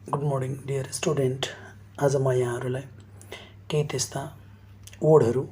Good morning dear student. आज म यहाँहरूलाई केही त्यस्ता वर्डहरू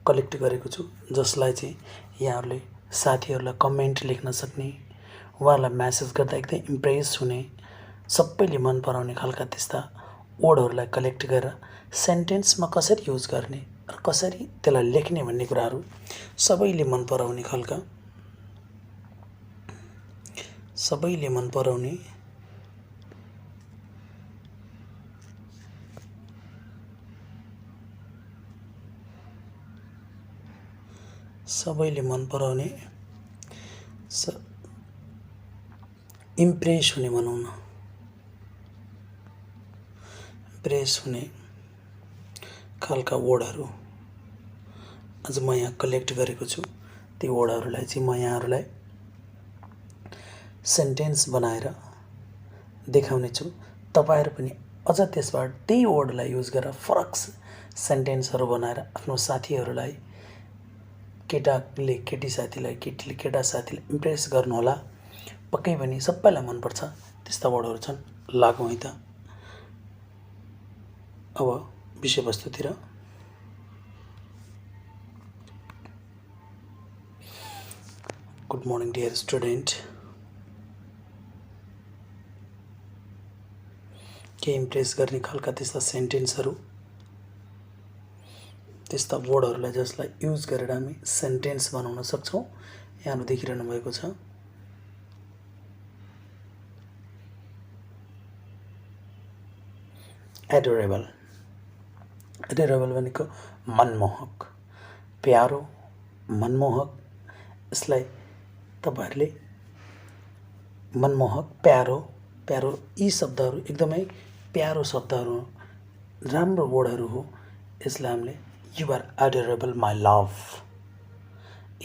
कलेक्ट गरेको छु जसलाई चाहिँ यहाँहरूले साथीहरूलाई कमेन्ट लेख्न सक्ने, उहाँहरूलाई म्यासेज गर्दा एकदमै इम्प्रेस हुने, सबैले मन पराउने खालका त्यस्ता वर्डहरूलाई कलेक्ट गरेर सेन्टेन्समा कसरी युज गर्ने र कसरी त्यसलाई लेख्ने भन्ने कुराहरू सबैले मन पराउने खालका, सबैले मन पराउने इम्प्रेस हुने भनौँ न, इम्प्रेस हुने खालका वर्डहरू आज म यहाँ कलेक्ट गरेको छु। ती वर्डहरूलाई चाहिँ म यहाँहरूलाई सेन्टेन्स बनाएर देखाउने छु। तपाईहरु पनि अझ त्यसबाट त्यही वर्डलाई युज गरेर फरक सेन्टेन्सहरू बनाएर आफ्नो साथीहरूलाई, केटाले केटी साथीलाई, केटीले केटा साथीलाई इम्प्रेस गर्नुहोला। पक्कै पनि सबैलाई मनपर्छ त्यस्ता वर्डहरू छन्। लागौँ है त अब विषयवस्तुतिर। Good morning dear student. के इम्प्रेस गर्ने खालका त्यस्ता सेन्टेन्सहरू, त्यस्ता वर्डहरूलाई जसलाई युज गरेर हामी सेन्टेन्स बनाउन सक्छौँ यहाँहरू देखिरहनु भएको छ। एडोरेबल। एडोरेबल भनेको मनमोहक, प्यारो, मनमोहक। यसलाई तपाईहरुले मनमोहक, प्यारो, प्यारो यी शब्दहरू एकदमै प्यारो शब्दहरू, राम्रो वर्डहरू हो। यसलाई हामीले you are adorable my love,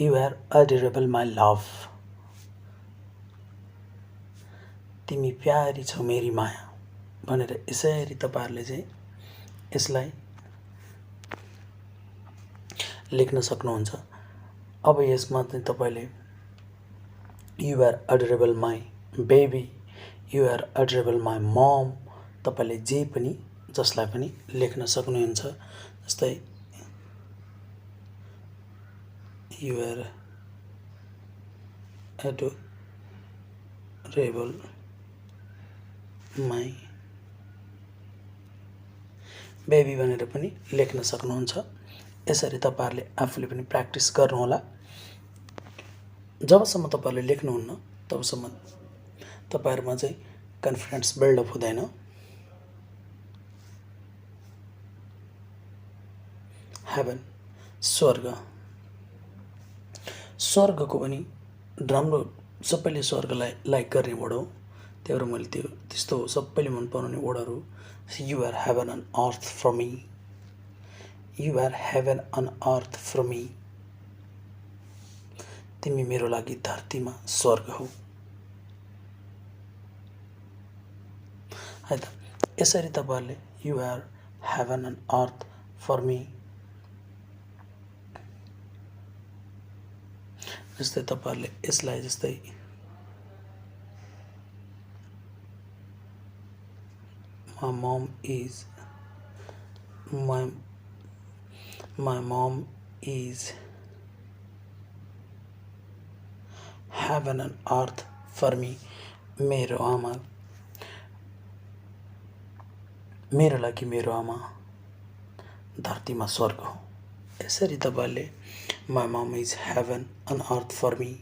you are adorable my love, तिमी प्यारी छौ मेरी माया भनेर यसरी तपाईहरुले चाहिँ यसलाई लेख्न सक्नुहुन्छ। अब यसमा चाहिँ तपाईले you are adorable my baby, you are adorable my mom, तपाईले जे पनि जसलाई पनि लेख्न सक्नुहुन्छ। जस्तै you are adorable my baby भनेर पनि लेख्न सक्नुहुन्छ। यसरी तपाईहरुले आफूले पनि प्र्याक्टिस गर्नुहोला। जबसम्म तपाईहरुले लेख्नुहुन्न तबसम्म तपाईहरुमा चाहिँ कन्फिडेन्स बिल्डअप हुँदैन। हेभन, स्वर्ग। स्वर्गको पनि राम्रो, सबैले स्वर्गलाई लाइक गर्ने वर्ड हो। त्यही भएर मैले त्यस्तो सबैले मन पराउने वर्डहरू you are heaven on earth for me, you are heaven on earth for me, तिमी मेरो लागि धरतीमा स्वर्ग हौ। है त यसरी तपाईहरुले you are heaven on earth for me, जस्तै तपाईहरुले यसलाई जस्तै my mom is heaven and earth for me, मेरो आमा, मेरो लागि मेरो आमा धरतीमा स्वर्ग हो। यसरी तपाईहरुले my mom is heaven and earth for me,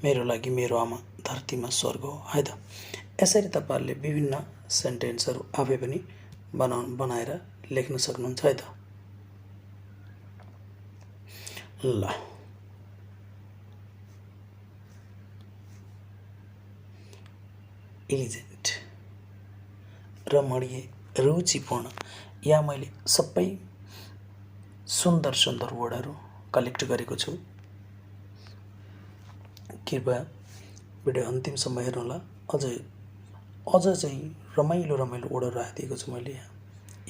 मेरो लागि मेरो आमा धरतीमा स्वर्ग हो। है त यसरी तपाईहरुले विभिन्न सेन्टेन्सहरू आफै पनि बनाएर लेख्न सक्नुहुन्छ। है त ल एलिजेन्ट, रमणीय, रुचिपूर्ण। यहाँ मैले सबै सुन्दर सुन्दर वर्डहरू कलेक्ट गरेको छु। कृपया भिडियो अन्तिमसम्म हेर्नुहोला। अझ चाहिँ रमाइलो रमाइलो वर्डहरू राखिदिएको छु मैले यहाँ।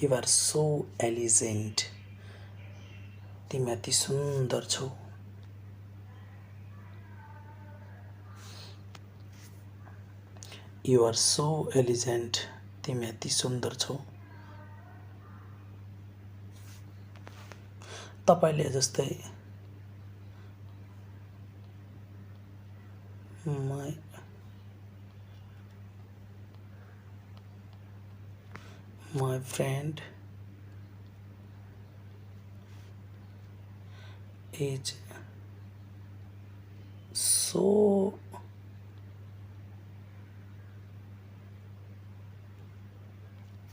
यु आर सो एलिजेन्ट, तिमी अति सुन्दर छौ। यु आर सो एलिजेन्ट, तिमी अति सुन्दर छौ। तपाईँले जस्तै my friend is so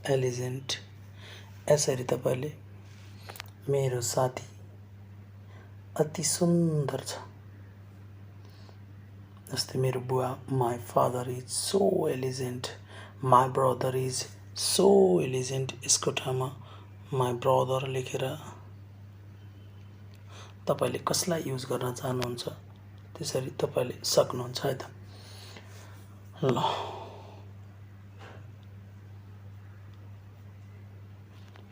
elegant। यसरी तपाईँले मेरो साथी अति सुन्दर छ। जस्तै मेरो बुवा my father is so elegant, my brother is so elegant. यसको ठाउँमा माई ब्रदर लेखेर तपाईँले कसलाई युज गर्न चाहनुहुन्छ त्यसरी तपाईँले सक्नुहुन्छ है त। ल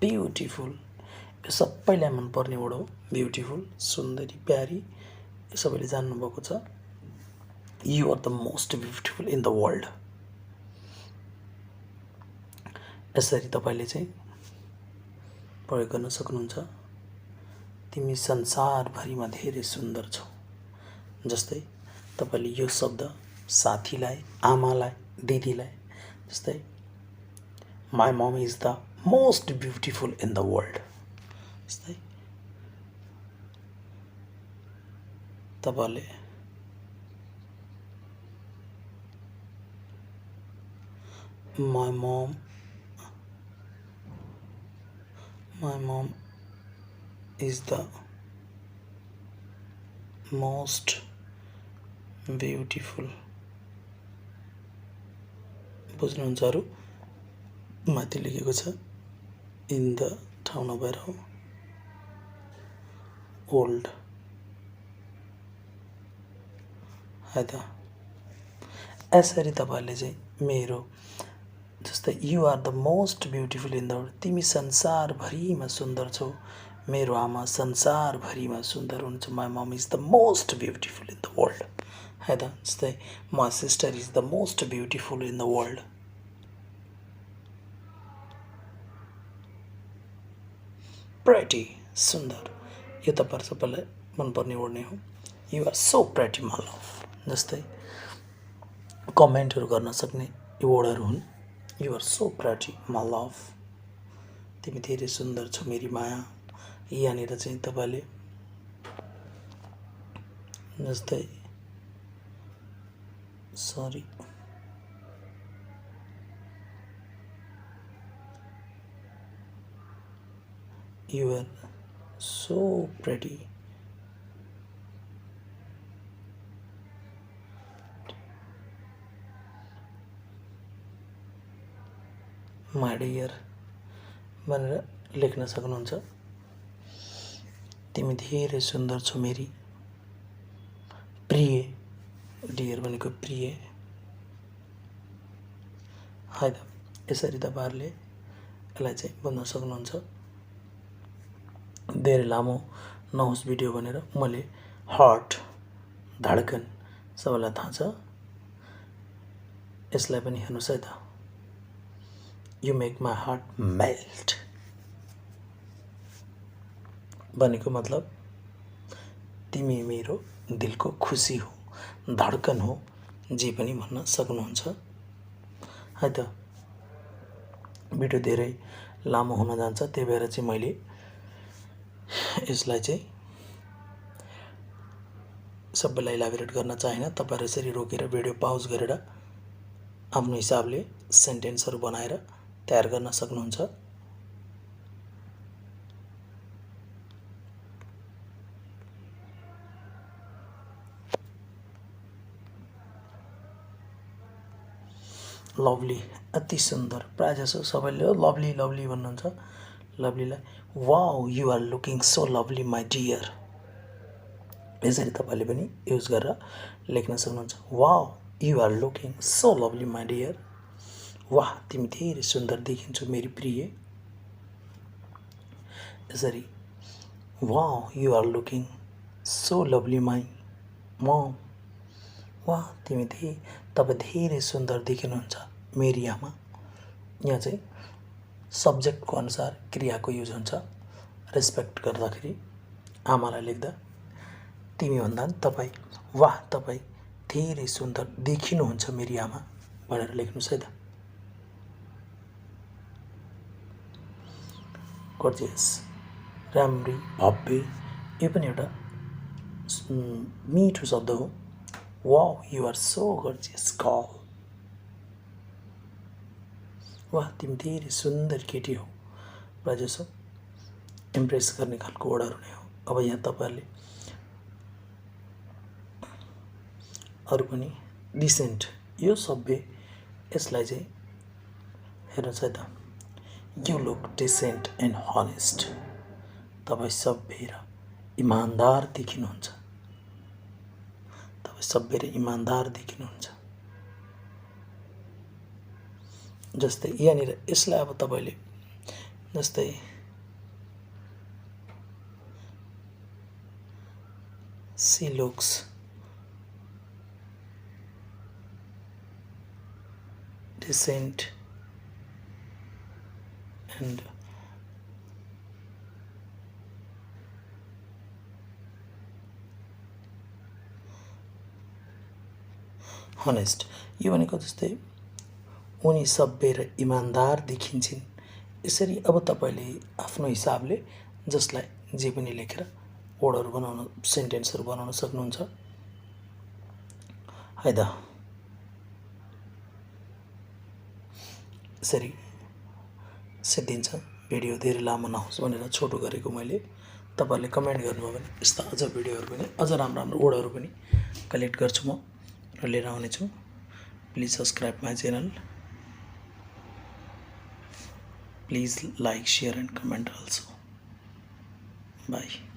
ब्युटिफुल, यो सबैलाई मनपर्ने वर्ड हो। ब्युटिफुल, सुन्दरी, प्यारी, यो सबैले जान्नुभएको छ। You are the most beautiful in the world. यसरी तपाईँले चाहिँ प्रयोग गर्न सक्नुहुन्छ। तिमी संसारभरिमा धेरै सुन्दर छौ। जस्तै तपाईँले यो शब्द साथीलाई, आमालाई, दिदीलाई, जस्तै my mom is the most beautiful in the world. जस्तै तपाईँले my mom is the most beautiful। बुझ्नुहुन्छ अरू? माथि लेखेको छ इन द ठाउँ नभएर हो ओल्ड है त। यसरी तपाईँले चाहिँ मेरो जस्तै you are the most beautiful in the world, तिमी संसारभरिमा सुन्दर छौ। मेरो आमा संसारभरिमा सुन्दर हुनुहुन्छ। My mom is the most beautiful in the world है त। जस्तै my sister is the most beautiful in the world. Pretty, सुन्दर, यो तपाईहरु सबैलाई मनपर्ने वर्ड नै हो। You are so pretty my love. जस्तै कमेन्टहरू गर्न सक्ने यो वर्डहरू हुन्। You are so pretty my love, तिमी धेरै सुन्दर छौ मेरी माया। यहाँनिर चाहिँ तपाईँले जस्तै sorry you are so pretty my dear भनेर लेख्न सक्नुहुन्छ। तिमी धेरै सुन्दर छौ मेरी प्रिय। डियर भनेको प्रिय है त। यसरी तपाईँहरूले यसलाई चाहिँ भन्न सक्नुहुन्छ। धेरै लामो नहोस् भिडियो भनेर मैले हार्ट, धड्कन सबैलाई थाहा छ। यसलाई पनि हेर्नुहोस् है त। You make my heart melt भनेको मतलब तिमी मेरो दिलको खुसी हो, धड्कन हो, जे पनि भन्न सक्नुहुन्छ है त। भिडियो धेरै लामो हुन जान्छ, त्यही भएर चाहिँ मैले यसलाई चाहिँ सबैलाई इलाबोरेट गर्न चाहेन। तपाईहरु यसरी रोकेर भिडियो पाउज गरेर आफ्नो हिसाबले सेन्टेन्सहरू बनाएर तयार गर्न सक्नुहुन्छ। लभली, अति सुन्दर, प्रायः जसो सबैले लभली लभली भन्नुहुन्छ। लभलीलाई wow you are looking so lovely my dear, यसरी तपाईँले पनि युज गरेर लेख्न सक्नुहुन्छ। Wow you are looking so lovely my dear, वाह तिमी धेरै सुन्दर देखिन्छौ मेरी प्रिय। यसरी wow you are looking so lovely my mom, वाह तिमी तपाईँ धेरै सुन्दर देखिनुहुन्छ मेरी आमा। यहाँ चाहिँ सब्जेक्टको अनुसार क्रियाको युज हुन्छ। रेस्पेक्ट गर्दाखेरि आमालाई लेख्दा तिमीभन्दा पनि तपाईँ, वाह तपाईँ धेरै सुन्दर देखिनुहुन्छ मेरी आमा भनेर लेख्नुहोस् है त। गर्जियस, राम्री, भव्य, यो पनि एउटा मिठो शब्द हो। Wow you are so gorgeous girl, वाह तिमी धेरै सुन्दर केटी हो, प्रायजसो इम्प्रेस गर्ने खालको वर्डहरू नै हो। अब यहाँ तपाईँहरूले अरू पनि डिसेन्ट, यो सभ्य, यसलाई चाहिँ हेर्नुहोस् है त। You look decent and honest, तपाईँ सभ्य र इमान्दार देखिनुहुन्छ, तपाईँ सभ्य र इमान्दार देखिनुहुन्छ। जस्तै यहाँनिर यसलाई अब तपाईँले जस्तै she looks decent and honest, यो भनेको जस्तै उनी सभ्य र इमान्दार देखिन्छन्। यसरी अब तपाईँले आफ्नो हिसाबले जसलाई जे पनि लेखेर वर्डहरू बनाउन, सेन्टेन्सहरू बनाउन सक्नुहुन्छ है त। यसरी सिद्धिन्छ। भिडियो धेरै लामो नहोस् भनेर छोटो गरेको मैले। तपाईँहरूले कमेन्ट गर्नुभयो भने यस्ता अझ भिडियोहरू पनि, अझ राम्रो राम्रो वर्डहरू पनि कलेक्ट गर्छु म र लिएर आउनेछु। Please subscribe my channel, please like, share and comment also. Bye.